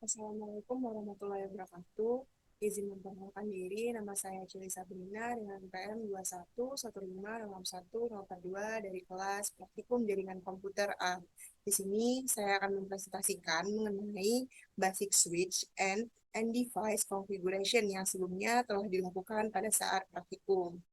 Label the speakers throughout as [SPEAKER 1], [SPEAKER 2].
[SPEAKER 1] Assalamualaikum warahmatullahi wabarakatuh. Izin memperkenalkan diri, nama saya Cili Sabrina dengan PM 211506102 dari kelas Praktikum Jaringan Komputer A. Di sini saya akan mempresentasikan mengenai basic switch and device configuration yang sebelumnya telah dilakukan pada saat praktikum.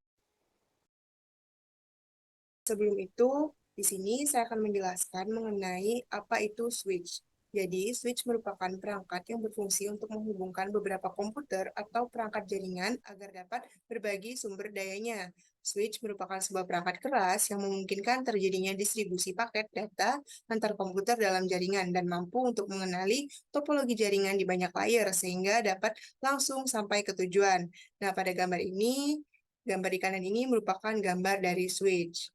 [SPEAKER 1] Sebelum itu, di sini saya akan menjelaskan mengenai apa itu switch. Jadi, switch merupakan perangkat yang berfungsi untuk menghubungkan beberapa komputer atau perangkat jaringan agar dapat berbagi sumber dayanya. Switch merupakan sebuah perangkat keras yang memungkinkan terjadinya distribusi paket data antar komputer dalam jaringan dan mampu untuk mengenali topologi jaringan di banyak layer sehingga dapat langsung sampai ke tujuan. Nah, pada gambar di kanan ini merupakan gambar dari switch.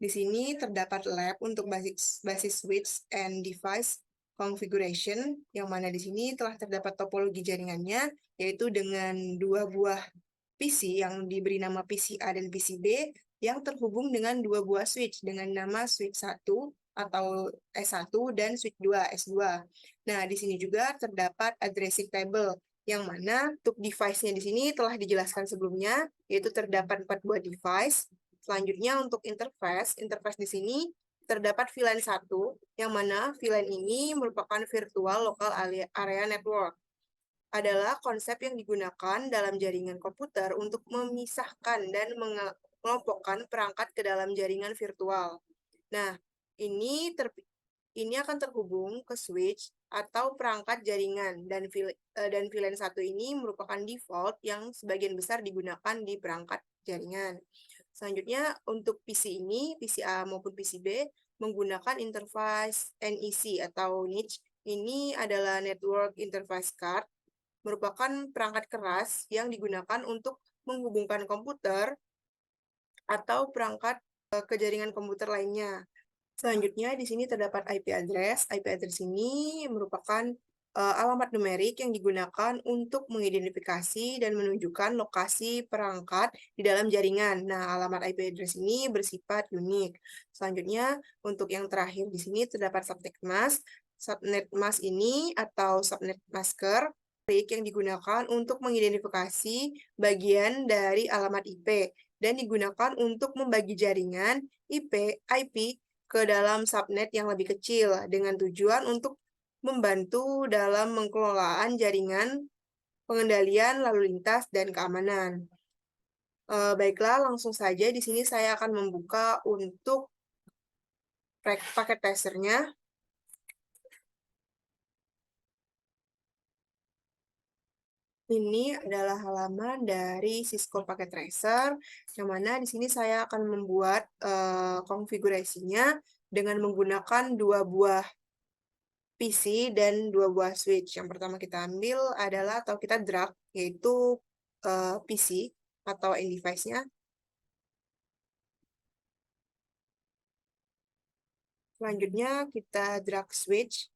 [SPEAKER 1] Di sini terdapat lab untuk basis switch and device configuration, yang mana di sini telah terdapat topologi jaringannya, yaitu dengan dua buah PC yang diberi nama PC A dan PC B, yang terhubung dengan dua buah switch dengan nama switch 1 atau S1 dan switch 2 S2. Nah, di sini juga terdapat addressing table, yang mana untuk device-nya di sini telah dijelaskan sebelumnya, yaitu terdapat 4 buah device. Selanjutnya untuk interface di sini terdapat VLAN 1, yang mana VLAN ini merupakan virtual local area network. Adalah konsep yang digunakan dalam jaringan komputer untuk memisahkan dan mengelompokkan perangkat ke dalam jaringan virtual. Nah, ini ini akan terhubung ke switch atau perangkat jaringan dan VLAN 1 ini merupakan default yang sebagian besar digunakan di perangkat jaringan. Selanjutnya untuk PC ini, PC A maupun PC B menggunakan interface NEC atau NIC. Ini adalah Network Interface Card, merupakan perangkat keras yang digunakan untuk menghubungkan komputer atau perangkat ke jaringan komputer lainnya. Selanjutnya, di sini terdapat IP address. IP address ini merupakan alamat numerik yang digunakan untuk mengidentifikasi dan menunjukkan lokasi perangkat di dalam jaringan. Nah, alamat IP address ini bersifat unik. Selanjutnya, untuk yang terakhir di sini terdapat subnet mask. Subnet mask ini atau subnet masker yang digunakan untuk mengidentifikasi bagian dari alamat IP dan digunakan untuk membagi jaringan IP ke dalam subnet yang lebih kecil dengan tujuan untuk membantu dalam pengelolaan jaringan, pengendalian lalu lintas, dan keamanan. Baiklah, langsung saja di sini saya akan membuka untuk paket tracernya. Ini adalah halaman dari Cisco Packet Tracer, yang mana di sini saya akan membuat konfigurasinya dengan menggunakan dua buah PC dan dua buah switch. Yang pertama kita ambil adalah atau kita drag, yaitu PC atau end device-nya. Selanjutnya kita drag switch.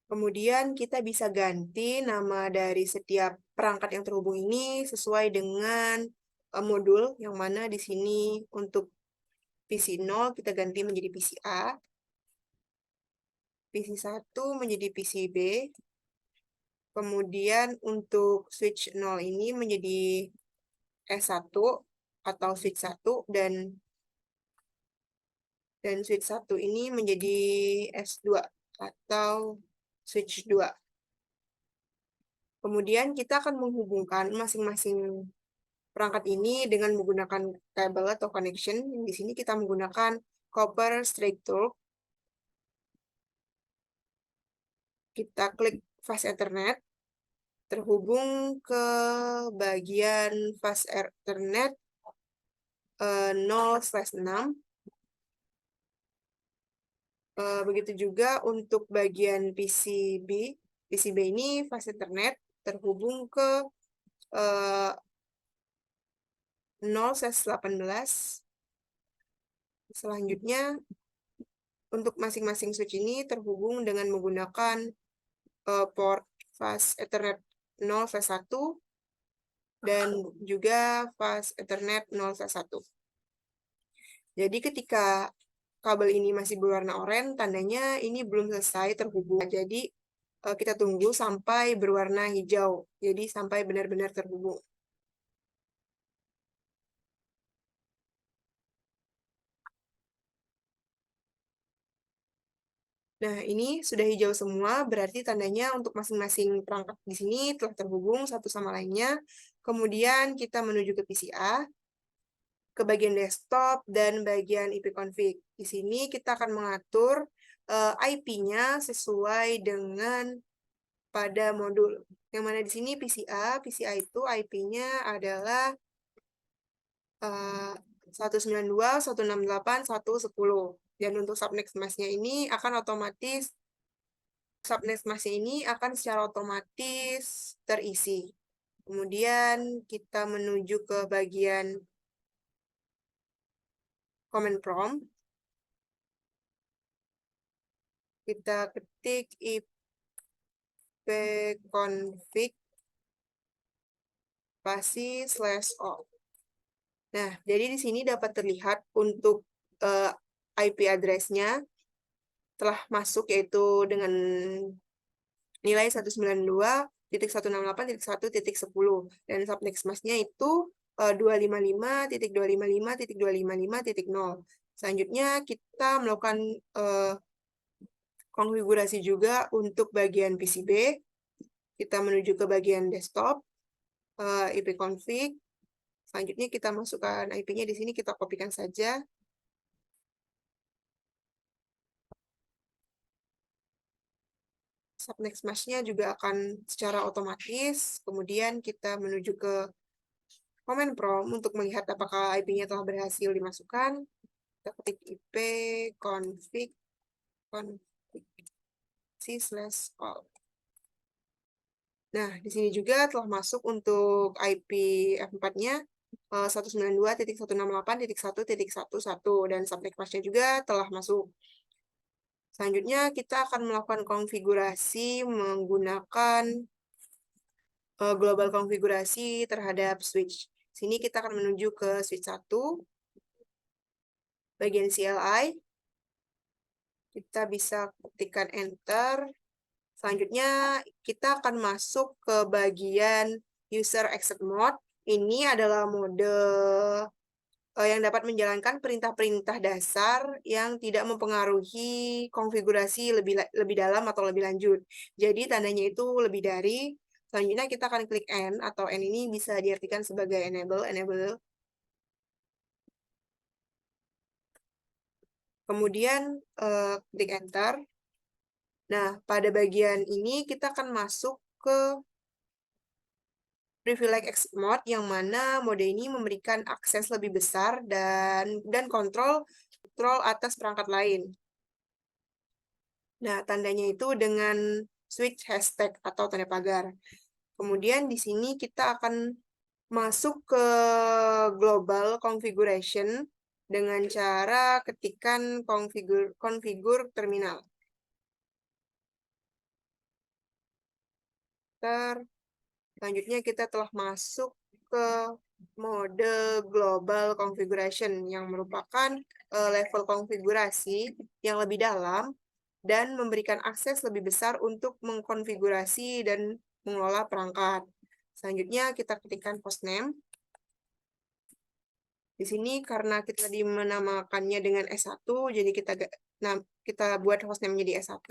[SPEAKER 1] Kemudian kita bisa ganti nama dari setiap perangkat yang terhubung ini sesuai dengan modul, yang mana di sini untuk PC 0 kita ganti menjadi PC A, PC 1 menjadi PC B, kemudian untuk switch 0 ini menjadi S1 atau switch 1, dan switch 1 ini menjadi S2 atau switch 2. Kemudian kita akan menghubungkan masing-masing perangkat ini dengan menggunakan kabel atau connection. Di sini kita menggunakan copper straight through. Kita klik fast Ethernet, terhubung ke bagian fast Ethernet 0/6. Begitu juga untuk bagian PCB. PCB ini fast Ethernet terhubung ke 0/18. Selanjutnya Untuk masing-masing switch ini terhubung dengan menggunakan port fast Ethernet 0/1 dan juga fast Ethernet 0/1. Jadi ketika kabel ini masih berwarna oranye, tandanya ini belum selesai terhubung. Jadi kita tunggu sampai berwarna hijau. Jadi sampai benar-benar terhubung. Nah, ini sudah hijau semua, berarti tandanya untuk masing-masing perangkat di sini telah terhubung satu sama lainnya. Kemudian kita menuju ke PCA, ke bagian desktop, dan bagian IP config. Di sini kita akan mengatur IP-nya sesuai dengan pada modul. Yang mana di sini PCA itu IP-nya adalah 192.168.110. Dan untuk subnet mask-nya ini akan otomatis secara otomatis terisi. Kemudian kita menuju ke bagian command prompt. Kita ketik ipconfig spasi /all. Nah, jadi di sini dapat terlihat untuk IP address-nya telah masuk, yaitu dengan nilai 192.168.1.10, dan subnext mask-nya itu 255.255.255.0. Selanjutnya kita melakukan konfigurasi juga untuk bagian PCB. Kita menuju ke bagian desktop, IP config. Selanjutnya kita masukkan IP-nya di sini, kita kopikan saja. Subnext mask-nya juga akan secara otomatis. Kemudian kita menuju ke command prompt untuk melihat apakah IP-nya telah berhasil dimasukkan. Kita ketik ipconfig /all. Nah, di sini juga telah masuk untuk IP F4-nya 192.168.1.11, dan subnet mask-nya juga telah masuk. Selanjutnya kita akan melakukan konfigurasi menggunakan global konfigurasi terhadap switch. Sini kita akan menuju ke switch 1, bagian CLI. Kita bisa ketikkan enter. Selanjutnya kita akan masuk ke bagian user exit mode. Ini adalah mode yang dapat menjalankan perintah-perintah dasar yang tidak mempengaruhi konfigurasi lebih dalam atau lebih lanjut. Jadi tandanya itu lebih dari. Selanjutnya kita akan klik N, atau N ini bisa diartikan sebagai enable. Kemudian klik enter. Nah, pada bagian ini kita akan masuk ke privilege exit mode, yang mana mode ini memberikan akses lebih besar dan kontrol atas perangkat lain. Nah, tandanya itu dengan switch hashtag atau tanda pagar. Kemudian di sini kita akan masuk ke global configuration dengan cara ketikkan configure terminal. Selanjutnya kita telah masuk ke mode global configuration, yang merupakan level konfigurasi yang lebih dalam dan memberikan akses lebih besar untuk mengkonfigurasi dan mengelola perangkat. Selanjutnya kita ketikkan hostname. Di sini karena kita tadi menamakannya dengan S1, jadi kita buat hostname menjadi S1.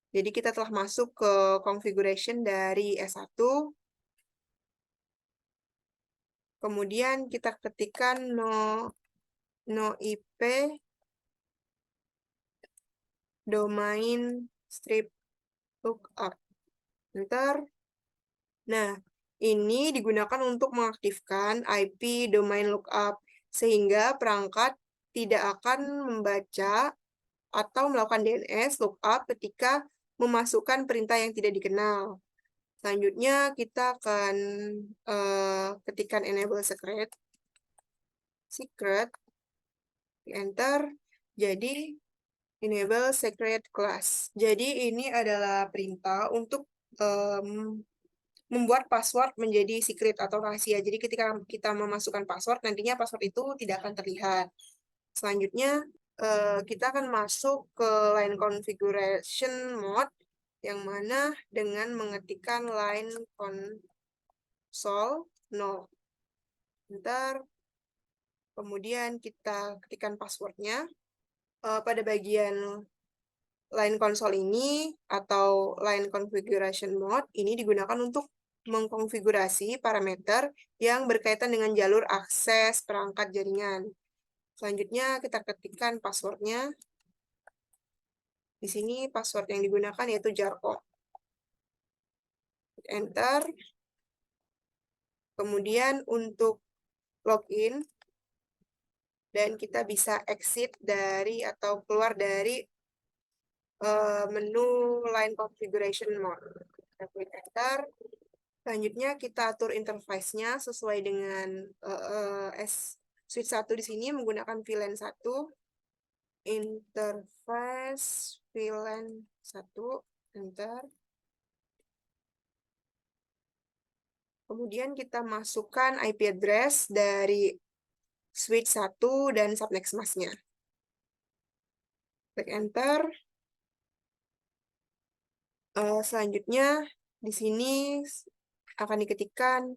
[SPEAKER 1] Jadi kita telah masuk ke configuration dari S1. Kemudian kita ketikkan no IP domain strip lookup. Enter. Nah, ini digunakan untuk mengaktifkan IP domain lookup, sehingga perangkat tidak akan membaca atau melakukan DNS lookup ketika memasukkan perintah yang tidak dikenal. Selanjutnya kita akan ketikkan enable secret, enter. Jadi Enable secret class. Jadi ini adalah perintah untuk membuat password menjadi secret atau rahasia. Jadi ketika kita memasukkan password, nantinya password itu tidak akan terlihat. Selanjutnya, kita akan masuk ke line configuration mode, yang mana dengan mengetikkan line console 0. Ntar, kemudian kita ketikkan passwordnya. Pada bagian line console ini atau line configuration mode ini digunakan untuk mengkonfigurasi parameter yang berkaitan dengan jalur akses perangkat jaringan. Selanjutnya kita ketikkan passwordnya. Di sini password yang digunakan yaitu jarko. Enter. Kemudian untuk login, dan kita bisa exit dari atau keluar dari menu line configuration mode. Kita klik enter. Selanjutnya kita atur interface-nya sesuai dengan switch 1 di sini menggunakan VLAN 1. Interface VLAN 1, enter. Kemudian kita masukkan IP address dari switch 1 dan subnext mask-nya. Klik enter. Selanjutnya di sini akan diketikkan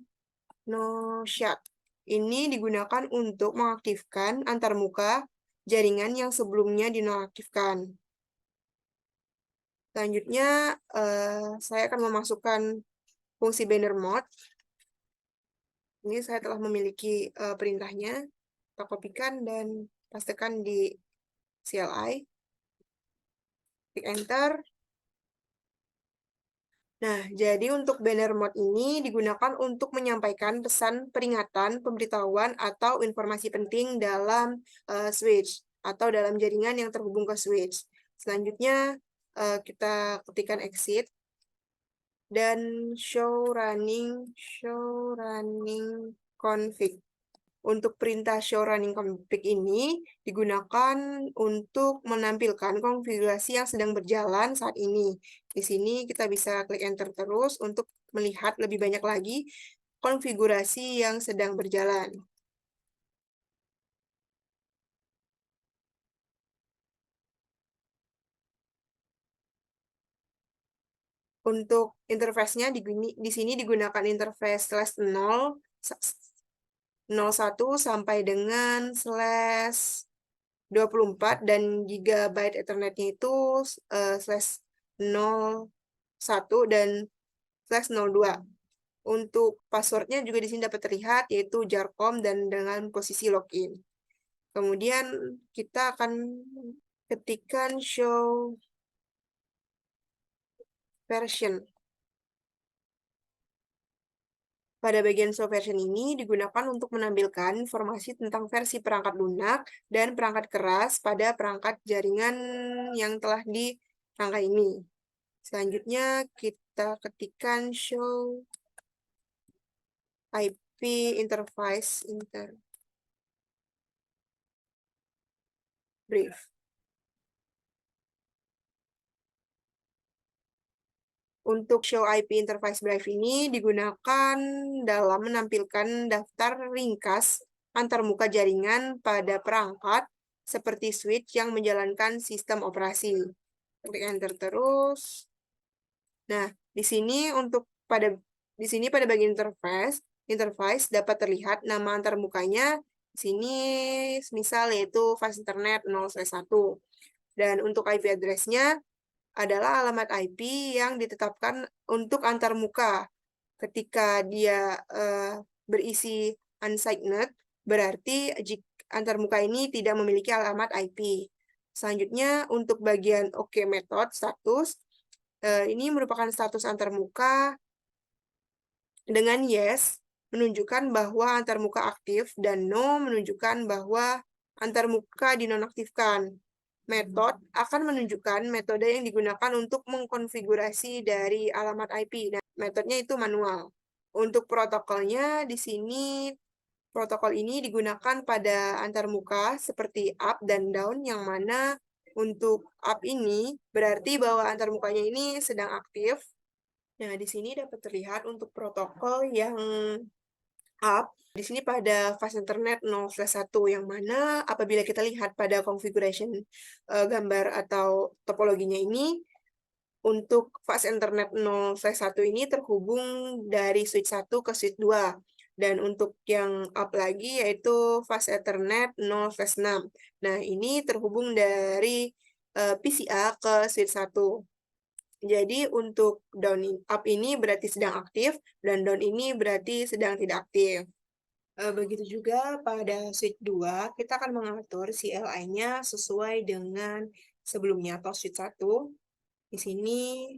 [SPEAKER 1] no shut. Ini digunakan untuk mengaktifkan antarmuka jaringan yang sebelumnya dinonaktifkan. Selanjutnya, saya akan memasukkan fungsi banner mode. Ini saya telah memiliki perintahnya. Kita kopikan dan pastekan di CLI. Klik enter. Nah, jadi untuk banner mode ini digunakan untuk menyampaikan pesan peringatan, pemberitahuan, atau informasi penting dalam switch atau dalam jaringan yang terhubung ke switch. Selanjutnya, kita ketikkan exit dan show running config. Untuk perintah show running config ini digunakan untuk menampilkan konfigurasi yang sedang berjalan saat ini. Di sini kita bisa klik enter terus untuk melihat lebih banyak lagi konfigurasi yang sedang berjalan. Untuk interface-nya di sini digunakan interface /0, 01 sampai dengan /24 dan gigabyte Ethernet-nya itu /01 dan /02. Untuk passwordnya juga di sini dapat terlihat, yaitu jarcom dan dengan posisi login. Kemudian kita akan ketikkan show version. Pada bagian show version ini digunakan untuk menampilkan informasi tentang versi perangkat lunak dan perangkat keras pada perangkat jaringan yang telah dirangkai ini. Selanjutnya kita ketikkan show IP interface brief. Untuk show IP interface brief ini digunakan dalam menampilkan daftar ringkas antarmuka jaringan pada perangkat seperti switch yang menjalankan sistem operasi. Klik enter terus. Nah, di sini pada bagian interface dapat terlihat nama antarmukanya. Di sini misal yaitu fast internet 0/1. Dan untuk IP address-nya adalah alamat IP yang ditetapkan untuk antarmuka. Ketika dia berisi unsigned, berarti jika antarmuka ini tidak memiliki alamat IP. Selanjutnya, untuk bagian OK method status, ini merupakan status antarmuka dengan yes menunjukkan bahwa antarmuka aktif dan no menunjukkan bahwa antarmuka dinonaktifkan. Metode akan menunjukkan metode yang digunakan untuk mengkonfigurasi dari alamat IP. Dan metodenya itu manual. Untuk protokolnya, di sini protokol ini digunakan pada antarmuka seperti up dan down, yang mana Untuk up ini berarti bahwa antarmukanya ini sedang aktif. Nah, di sini dapat terlihat untuk protokol yang up. Di sini pada fast internet 0/1 yang mana apabila kita lihat pada configuration gambar atau topologinya ini, untuk fast internet 0/1 ini terhubung dari switch 1 ke switch 2. Dan untuk yang up lagi yaitu fast ethernet 0/6. Nah, ini terhubung dari PCA ke switch 1. Jadi untuk up ini berarti sedang aktif, dan down ini berarti sedang tidak aktif. Begitu juga pada switch 2, kita akan mengatur CLI-nya sesuai dengan sebelumnya atau switch 1. Di sini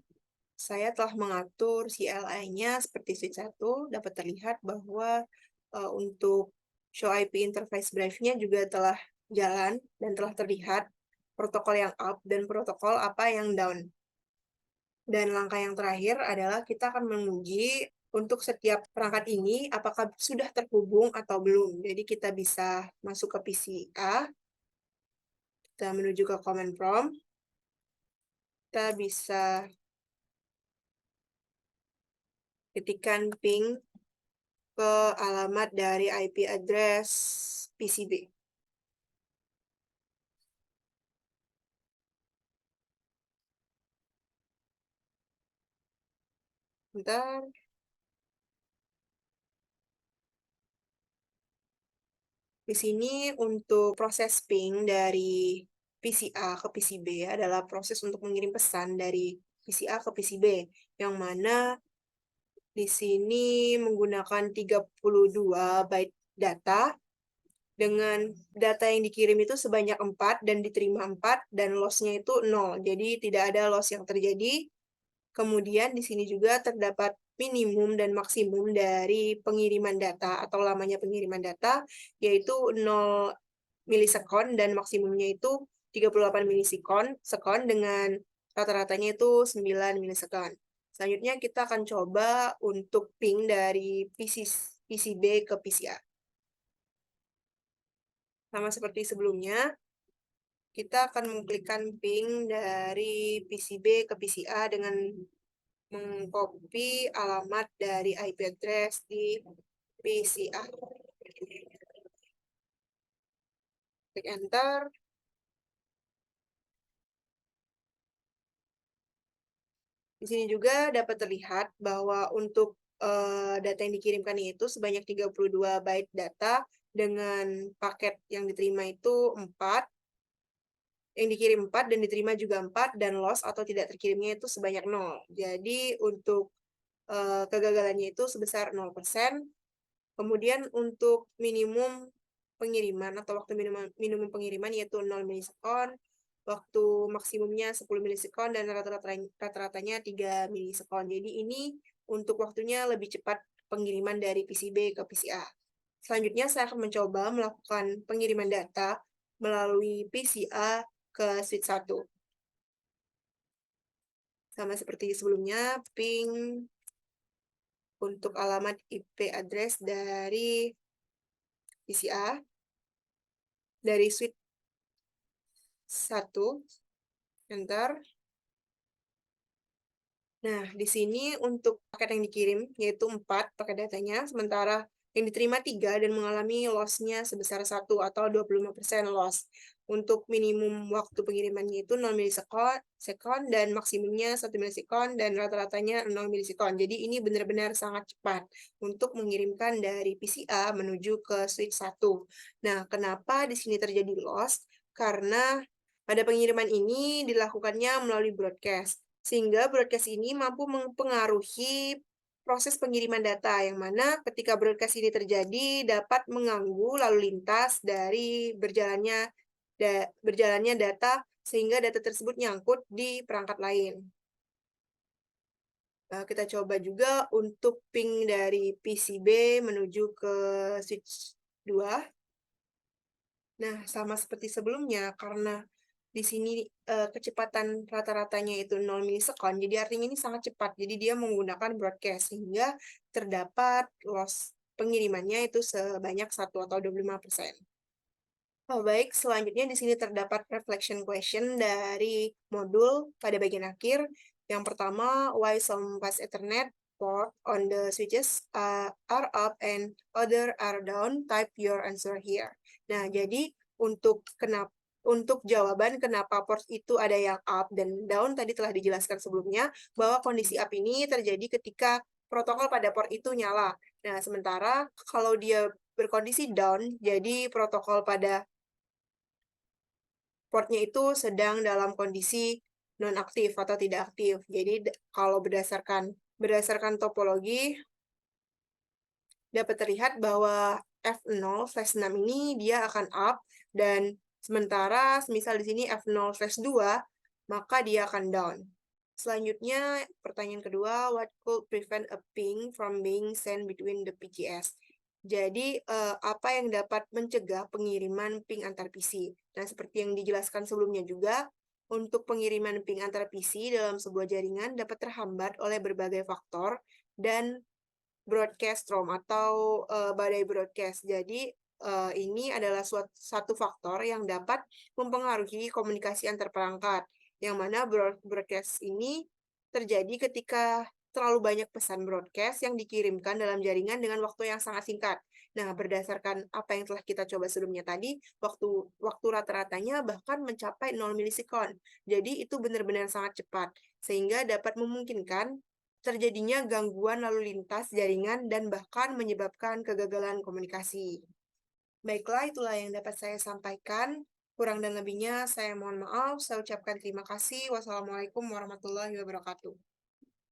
[SPEAKER 1] saya telah mengatur CLI-nya seperti switch 1. Dapat terlihat bahwa untuk show IP interface drive-nya juga telah jalan dan telah terlihat protokol yang up dan protokol apa yang down. Dan langkah yang terakhir adalah kita akan menguji untuk setiap perangkat ini apakah sudah terhubung atau belum. Jadi kita bisa masuk ke PCA, kita menuju ke command prompt, kita bisa ketikkan ping ke alamat dari IP address PCB. Bentar. Di sini untuk proses ping dari PCA ke PCB adalah proses untuk mengirim pesan dari PCA ke PCB, yang mana di sini menggunakan 32 byte data, dengan data yang dikirim itu sebanyak 4 dan diterima 4, dan loss-nya itu 0. Jadi tidak ada loss yang terjadi. Kemudian di sini juga terdapat minimum dan maksimum dari pengiriman data atau lamanya pengiriman data, yaitu 0 milisekon dan maksimumnya itu 38 milisekon dengan rata-ratanya itu 9 milisekon. Selanjutnya kita akan coba untuk ping dari PCB ke PCA. Sama seperti sebelumnya, kita akan mengklikkan ping dari PCB ke PCA dengan mengcopy alamat dari IP address di PCA. Klik enter. Di sini juga dapat terlihat bahwa untuk data yang dikirimkan itu sebanyak 32 byte data dengan paket yang diterima itu 4, yang dikirim 4 dan diterima juga 4, dan loss atau tidak terkirimnya itu sebanyak 0. Jadi untuk kegagalannya itu sebesar 0%. Kemudian untuk minimum pengiriman atau waktu minimum pengiriman yaitu 0 milisekon, waktu maksimumnya 10 milisekon, dan rata-ratanya 3 milisekon. Jadi ini untuk waktunya lebih cepat pengiriman dari PCB ke PCA. Selanjutnya saya akan mencoba melakukan pengiriman data melalui PCA ke switch 1. Sama seperti sebelumnya, ping untuk alamat IP address dari PCA dari switch 1, enter. Nah, di sini untuk paket yang dikirim, yaitu 4 paket datanya, sementara yang diterima 3 dan mengalami loss-nya sebesar 1 atau 25% loss. Untuk minimum waktu pengirimannya itu 0 milisekon, dan maksimumnya 1 milisekon, dan rata-ratanya 0 milisekon. Jadi ini benar-benar sangat cepat untuk mengirimkan dari PCA menuju ke switch 1. Nah, kenapa di sini terjadi loss? Karena pada pengiriman ini dilakukannya melalui broadcast, sehingga broadcast ini mampu mempengaruhi proses pengiriman data, yang mana ketika broadcast ini terjadi dapat mengganggu lalu lintas dari berjalannya data, sehingga data tersebut nyangkut di perangkat lain. Kita coba juga untuk ping dari PCB menuju ke switch 2. Nah, sama seperti sebelumnya, karena di sini kecepatan rata-ratanya itu 0 milisekon, jadi artinya ini sangat cepat. Jadi dia menggunakan broadcast, sehingga terdapat loss pengirimannya itu sebanyak 1 atau 25%. Oh, baik, selanjutnya di sini terdapat reflection question dari modul pada bagian akhir. Yang pertama, why some fast Ethernet port on the switches are up and other are down? Type your answer here. Nah, jadi untuk jawaban kenapa port itu ada yang up dan down tadi telah dijelaskan sebelumnya bahwa kondisi up ini terjadi ketika protokol pada port itu nyala. Nah, sementara kalau dia berkondisi down, jadi protokol pada portnya itu sedang dalam kondisi non-aktif atau tidak aktif. Jadi kalau berdasarkan topologi dapat terlihat bahwa F0/6 ini dia akan up dan sementara misal di sini F0/2 maka dia akan down. Selanjutnya, pertanyaan kedua, what could prevent a ping from being sent between the PGS? Jadi, apa yang dapat mencegah pengiriman ping antar PC? Nah, seperti yang dijelaskan sebelumnya juga, untuk pengiriman ping antar PC dalam sebuah jaringan dapat terhambat oleh berbagai faktor dan broadcast ROM atau badai broadcast. Jadi, ini adalah satu faktor yang dapat mempengaruhi komunikasi antar perangkat, yang mana broadcast ini terjadi ketika terlalu banyak pesan broadcast yang dikirimkan dalam jaringan dengan waktu yang sangat singkat. Nah, berdasarkan apa yang telah kita coba sebelumnya tadi, waktu rata-ratanya bahkan mencapai 0 milisekund. Jadi, itu benar-benar sangat cepat, sehingga dapat memungkinkan terjadinya gangguan lalu lintas jaringan dan bahkan menyebabkan kegagalan komunikasi. Baiklah, itulah yang dapat saya sampaikan. Kurang dan lebihnya saya mohon maaf. Saya ucapkan terima kasih. Wassalamualaikum warahmatullahi wabarakatuh.